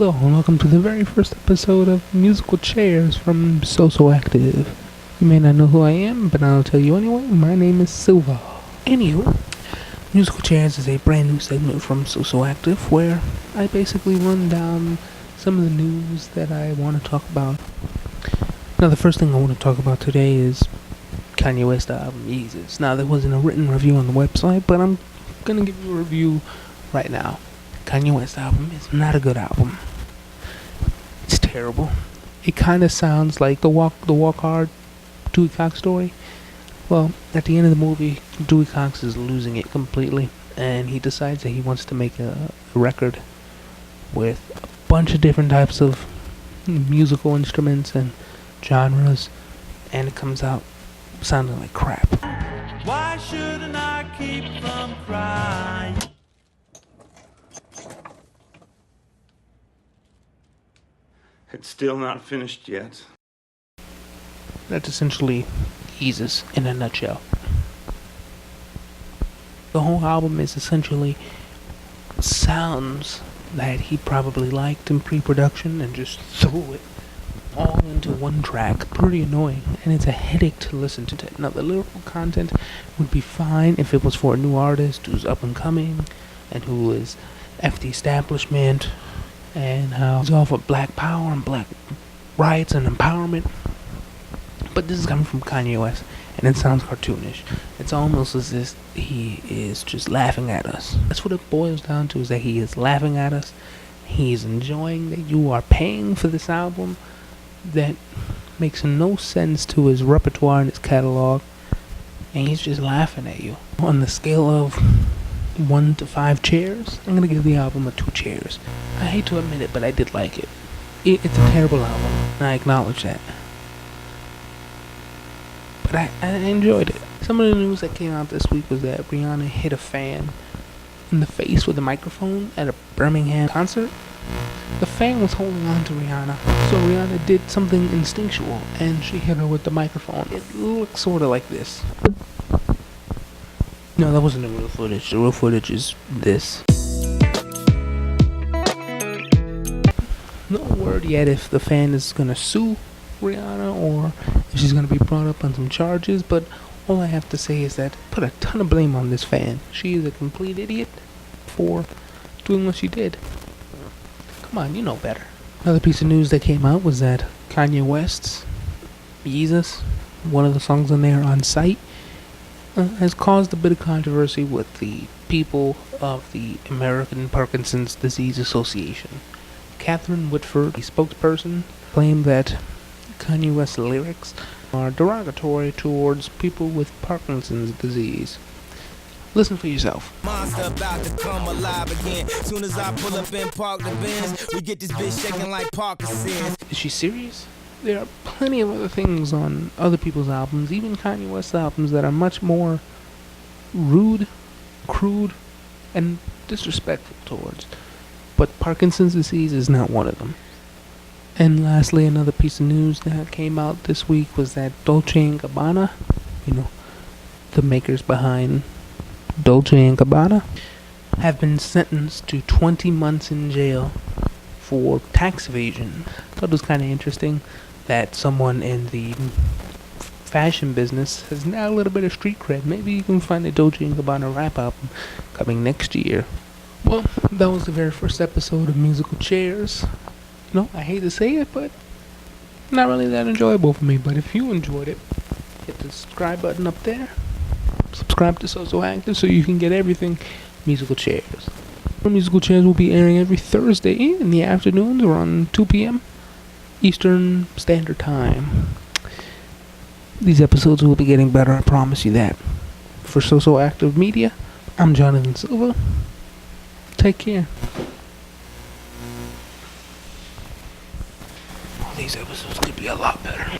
Hello and welcome to the very first episode of Musical Chairs from So Active. You may not know who I am, but I'll tell you anyway. My name is Silva. Anywho, Musical Chairs is a brand new segment from So Active where I basically run down some of the news that I want to talk about. Now, the first thing I want to talk about today is Kanye West album Yeezus. Now, there wasn't a written review on the website, but I'm gonna give you a review right now. Kanye West album is not a good album. It's terrible. It kind of sounds like the Walk Hard Dewey Cox story. Well, at the end of the movie, Dewey Cox is losing it completely, and he decides that he wants to make a record with a bunch of different types of musical instruments and genres, and it comes out sounding like crap. Why shouldn't I keep from crying? It's still not finished yet. That's essentially Yeezus in a nutshell. The whole album is essentially sounds that he probably liked in pre-production and just threw it all into one track. Pretty annoying, and it's a headache to listen to. Now, the lyrical content would be fine if it was for a new artist who's up and coming and who is F the establishment and how he's all for black power and black rights and empowerment. But this is coming from Kanye West, and it sounds cartoonish. It's almost as if he is just laughing at us. That's what it boils down to, is that he is laughing at us. He's enjoying that you are paying for this album that makes no sense to his repertoire and his catalog, and he's just laughing at you. On the scale of 1 to 5 chairs, I'm gonna give the album a 2 chairs. I hate to admit it, but I did like it. It's a terrible album, and I acknowledge that. But I enjoyed it. Some of the news that came out this week was that Rihanna hit a fan in the face with a microphone at a Birmingham concert. The fan was holding on to Rihanna, so Rihanna did something instinctual, and she hit her with the microphone. It looks sort of like this. No, that wasn't the real footage. The real footage is this. No word yet if the fan is gonna sue Rihanna or if she's gonna be brought up on some charges, but all I have to say is that put a ton of blame on this fan. She is a complete idiot for doing what she did. Come on, you know better. Another piece of news that came out was that Kanye West's Yeezus, one of the songs on there, On Sight, has caused a bit of controversy with the people of the American Parkinson's Disease Association. Catherine Whitford, the spokesperson, claimed that Kanye West's lyrics are derogatory towards people with Parkinson's disease. Listen for yourself. Monster about to come alive again. Soon as I pull up and park the Benz, we get this bitch shaking like Parkinson's. Is she serious? There are plenty of other things on other people's albums, even Kanye West's albums, that are much more rude, crude, and disrespectful towards. But Parkinson's disease is not one of them. And lastly, another piece of news that came out this week was that Dolce & Gabbana, the makers behind Dolce & Gabbana, have been sentenced to 20 months in jail for tax evasion. I thought it was kind of interesting that someone in the fashion business has now a little bit of street cred. Maybe you can find a Dolce & Gabbana rap album coming next year. Well, that was the very first episode of Musical Chairs. I hate to say it, but not really that enjoyable for me. But if you enjoyed it, hit the subscribe button up there. Subscribe to So Active so you can get everything Musical Chairs. Musical Chairs will be airing every Thursday in the afternoons around 2 p.m. Eastern Standard Time. These episodes will be getting better, I promise you that. For So Active Media, I'm Jonathan Silva. Take care. These episodes could be a lot better.